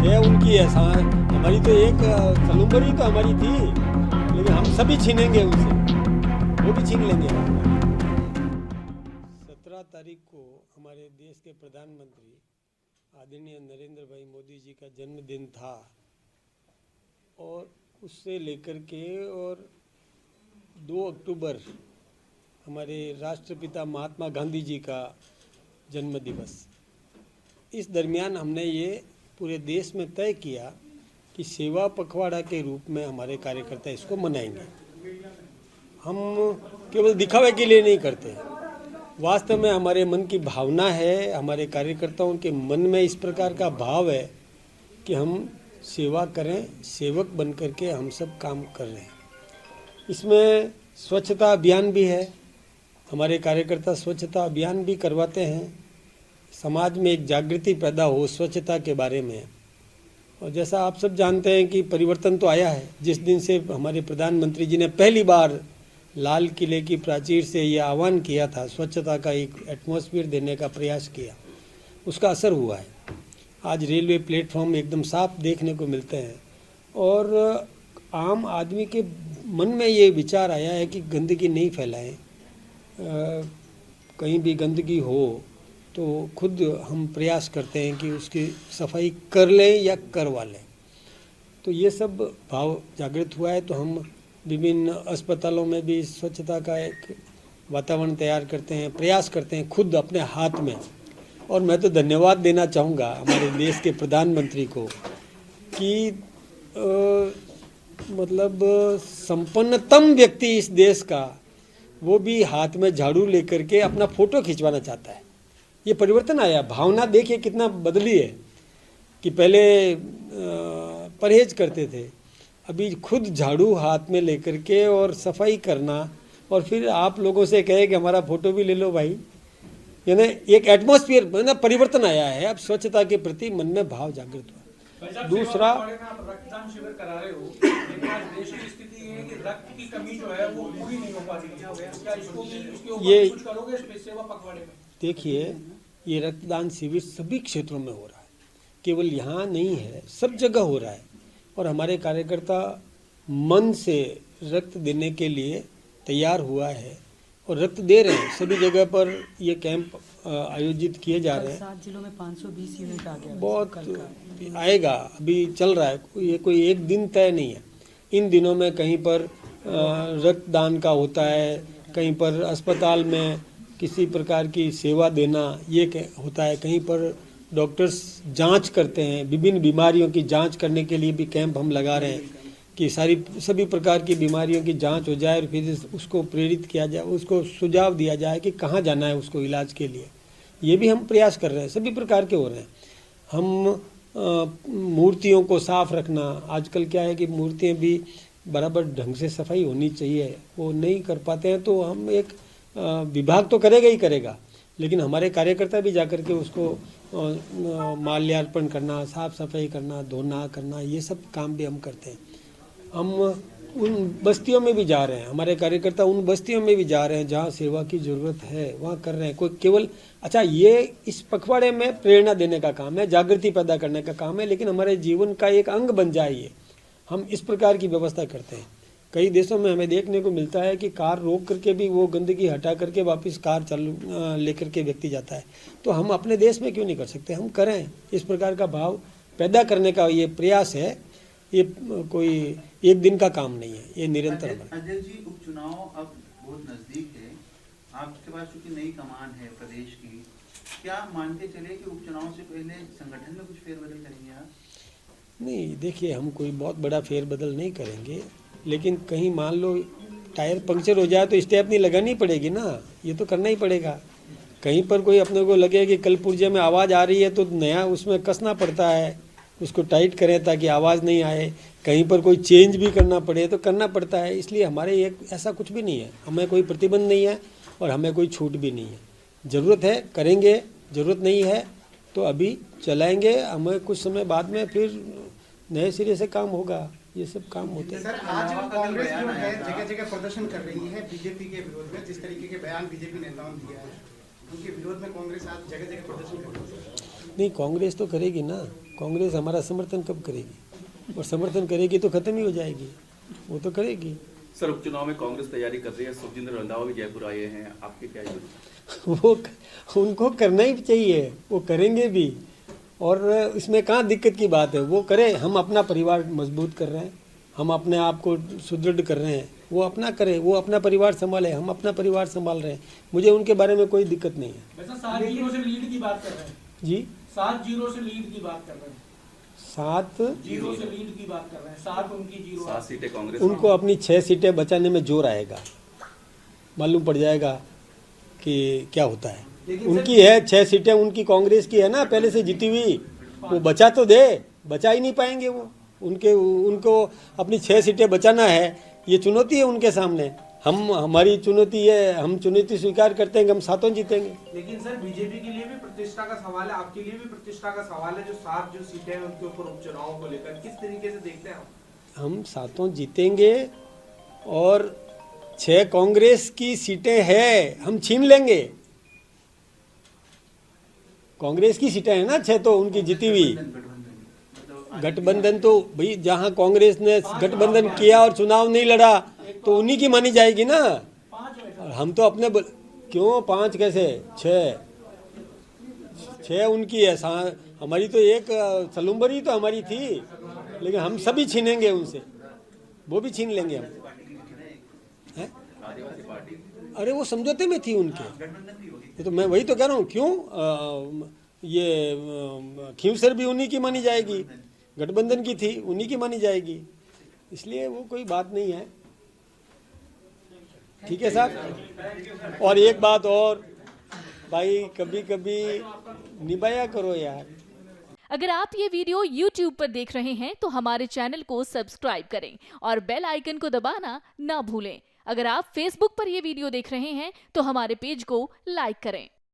है उनकी है, हमारी तो एक कलुम्बरी तो हमारी थी, लेकिन हम सभी छीनेंगे उनसे, वो भी छीन लेंगे। 17 तारीख को हमारे देश के प्रधानमंत्री आदरणीय नरेंद्र भाई मोदी जी का जन्मदिन था, और उससे लेकर के और 2 अक्टूबर हमारे राष्ट्रपिता महात्मा गांधी जी का जन्म दिवस। इस दरमियान हमने ये पूरे देश में तय किया कि सेवा पखवाड़ा के रूप में हमारे कार्यकर्ता इसको मनाएंगे। हम केवल दिखावे के लिए नहीं करते, वास्तव में हमारे मन की भावना है, हमारे कार्यकर्ताओं के मन में इस प्रकार का भाव है कि हम सेवा करें, सेवक बन करके हम सब काम कर रहे हैं। इसमें स्वच्छता अभियान भी है, हमारे कार्यकर्ता स्वच्छता अभियान भी करवाते हैं, समाज में एक जागृति पैदा हो स्वच्छता के बारे में। और जैसा आप सब जानते हैं कि परिवर्तन तो आया है, जिस दिन से हमारे प्रधानमंत्री जी ने पहली बार लाल किले की प्राचीर से यह आह्वान किया था, स्वच्छता का एक एटमॉस्फेयर देने का प्रयास किया, उसका असर हुआ है। आज रेलवे प्लेटफॉर्म एकदम साफ देखने को मिलते हैं, और आम आदमी के मन में ये विचार आया है कि गंदगी नहीं फैलाएं, कहीं भी गंदगी हो तो खुद हम प्रयास करते हैं कि उसकी सफाई कर लें या करवा लें। तो ये सब भाव जागृत हुआ है, तो हम विभिन्न अस्पतालों में भी स्वच्छता का एक वातावरण तैयार करते हैं, प्रयास करते हैं खुद अपने हाथ में। और मैं तो धन्यवाद देना चाहूँगा हमारे देश के प्रधानमंत्री को कि मतलब संपन्नतम व्यक्ति इस देश का, वो भी हाथ में झाड़ू लेकर के अपना फोटो खिंचवाना चाहता है। ये परिवर्तन आया, भावना देखिए कितना बदली है कि पहले परहेज करते थे, अभी खुद झाड़ू हाथ में लेकर के और सफाई करना, और फिर आप लोगों से कहे कि हमारा फोटो भी ले लो भाई, यानी एक एटमॉस्फेयर मतलब परिवर्तन आया है। अब स्वच्छता के प्रति मन में भाव जागृत हुआ। दूसरा, रक्तदान शिविर करा रहे हो, लेकिन आज देश की स्थिति है कि रक्त की कमी जो है वो पूरी नहीं हो पाती है, क्या इसको भी इसके ऊपर कुछ करोगे सेवा पखवाड़े में? देखिए, ये रक्तदान शिविर सभी क्षेत्रों में हो रहा है, केवल यहाँ नहीं है, सब जगह हो रहा है। और हमारे कार्यकर्ता मन से रक्त देने के लिए तैयार हुआ है और रक्त दे रहे हैं। सभी जगह पर ये कैंप आयोजित किए जा रहे हैं। 7 जिलों में 520 यूनिट आ गया, बहुत आएगा, अभी चल रहा है, ये कोई एक दिन तय नहीं है। इन दिनों में कहीं पर रक्तदान का होता है, कहीं पर अस्पताल में किसी प्रकार की सेवा देना ये होता है, कहीं पर डॉक्टर्स जांच करते हैं, विभिन्न बीमारियों की जांच करने के लिए भी कैंप हम लगा रहे हैं कि सभी प्रकार की बीमारियों की जांच हो जाए और फिर उसको प्रेरित किया जाए, उसको सुझाव दिया जाए कि कहाँ जाना है उसको इलाज के लिए। ये भी हम प्रयास कर रहे हैं, सभी प्रकार के हो रहे हैं। हम मूर्तियों को साफ रखना, आजकल क्या है कि मूर्तियाँ भी बराबर ढंग से सफाई होनी चाहिए, वो नहीं कर पाते हैं, तो हम एक विभाग तो करेगा ही करेगा, लेकिन हमारे कार्यकर्ता भी जाकर के उसको माल्यार्पण करना, साफ सफाई करना, धोना करना, ये सब काम भी हम करते हैं। हम उन बस्तियों में भी जा रहे हैं, हमारे कार्यकर्ता उन बस्तियों में भी जा रहे हैं जहाँ सेवा की ज़रूरत है, वहाँ कर रहे हैं। कोई केवल ये इस पखवाड़े में प्रेरणा देने का काम है, जागृति पैदा करने का काम है, लेकिन हमारे जीवन का एक अंग बन जाए ये, हम इस प्रकार की व्यवस्था करते हैं। कई देशों में हमें देखने को मिलता है कि कार रोक करके भी वो गंदगी हटा करके वापस कार चालू लेकर के व्यक्ति जाता है। तो हम अपने देश में क्यों नहीं कर सकते, हम करें। इस प्रकार का भाव पैदा करने का ये प्रयास है, ये कोई एक दिन का काम नहीं है, ये निरंतर है। अजय जी, उपचुनाव अब बहुत नजदीक है, आपके पास चूंकि नई कमान है प्रदेश की, क्या मान के चले कि उपचुनाव से पहले संगठन में कुछ फेरबदल करेंगे आप? नहीं, देखिए, हम कोई बहुत बड़ा फेरबदल नहीं करेंगे, लेकिन कहीं मान लो टायर पंक्चर हो जाए तो स्टेपनी लगानी पड़ेगी ना, ये तो करना ही पड़ेगा। कहीं पर कोई अपने को लगे कि कल पुर्जे में आवाज़ आ रही है तो नया उसमें कसना पड़ता है, उसको टाइट करें ताकि आवाज़ नहीं आए। कहीं पर कोई चेंज भी करना पड़े तो करना पड़ता है। इसलिए हमारे एक ऐसा कुछ भी नहीं है, हमें कोई प्रतिबंध नहीं है और हमें कोई छूट भी नहीं है। ज़रूरत है करेंगे, ज़रूरत नहीं है तो अभी चलाएंगे, हमें कुछ समय बाद में फिर नए सिरे से काम होगा। ये सब काम होते हैं। सर, आज कांग्रेस जो है जगह जगह प्रदर्शन कर रही है बीजेपी के विरोध में, जिस तरीके के बयान बीजेपी नेताओं ने दिया है, उनके विरोध में कांग्रेस आज जगह जगह प्रदर्शन कर रही है। नहीं, कांग्रेस तो करेगी ना, कांग्रेस हमारा समर्थन कब करेगी? और समर्थन करेगी तो खत्म ही हो जाएगी, वो तो करेगी। सर, उपचुनाव में कांग्रेस तैयारी कर रही है, सुखजिंदर रंधावा भी जयपुर आए हैं, आपके क्या है? वो उनको करना ही चाहिए, वो करेंगे भी, और इसमें कहाँ दिक्कत की बात है, वो करें। हम अपना परिवार मजबूत कर रहे हैं, हम अपने आप को सुदृढ़ कर रहे हैं, वो अपना करें, वो अपना परिवार संभाले, हम अपना परिवार संभाल रहे हैं, मुझे उनके बारे में कोई दिक्कत नहीं है। वैसे 7-0 से लीड की बात कर रहे हैं जी, 7-0 से लीड की बात कर रहे हैं, 7-0 से लीड की बात कर रहे हैं, 7 उनकी 0 7 सीटें कांग्रेस। उनको अपनी 6 सीटें बचाने में जोर आएगा, मालूम पड़ जाएगा कि क्या होता है। उनकी है 6 सीटें, उनकी कांग्रेस की है ना, पहले से जीती हुई, वो बचा तो दे, बचा ही नहीं पाएंगे वो, उनको अपनी 6 सीटें बचाना है, ये चुनौती है उनके सामने। हमारी चुनौती है, हम चुनौती स्वीकार करते हैं कि हम 7 जीतेंगे। लेकिन सर बीजेपी के लिए भी प्रतिष्ठा का सवाल है, आपके लिए भी प्रतिष्ठा का सवाल है, जो 7 सीटें हैं उनके ऊपर उपचुनाव को लेकर किस तरीके से देखते हैं आप? हम 7 जीतेंगे और 6 कांग्रेस की सीटें हैं, हम छीन लेंगे। कांग्रेस की सीटें हैं ना 6 तो उनकी जीती हुई। गठबंधन तो भाई जहां कांग्रेस ने गठबंधन किया और चुनाव नहीं लड़ा तो उन्हीं की मानी जाएगी ना। हम तो अपने क्यों 5 कैसे 6 उनकी है, हमारी तो एक सलूम्बरी तो हमारी थी, लेकिन हम सभी छीनेंगे उनसे, वो भी छीन लेंगे हम। है? अरे वो समझौते में थी उनके, तो मैं वही तो कह रहा हूँ, क्यों ये खींवसर भी उन्हीं की मानी जाएगी, गठबंधन की थी उन्हीं की मानी जाएगी, इसलिए वो कोई बात नहीं है। ठीक है साहब। और एक बात और भाई, कभी कभी निभाया करो यार। अगर आप ये वीडियो YouTube पर देख रहे हैं तो हमारे चैनल को सब्सक्राइब करें और बेल आइकन को दबाना ना भूलें। अगर आप Facebook पर ये वीडियो देख रहे हैं तो हमारे पेज को लाइक करें।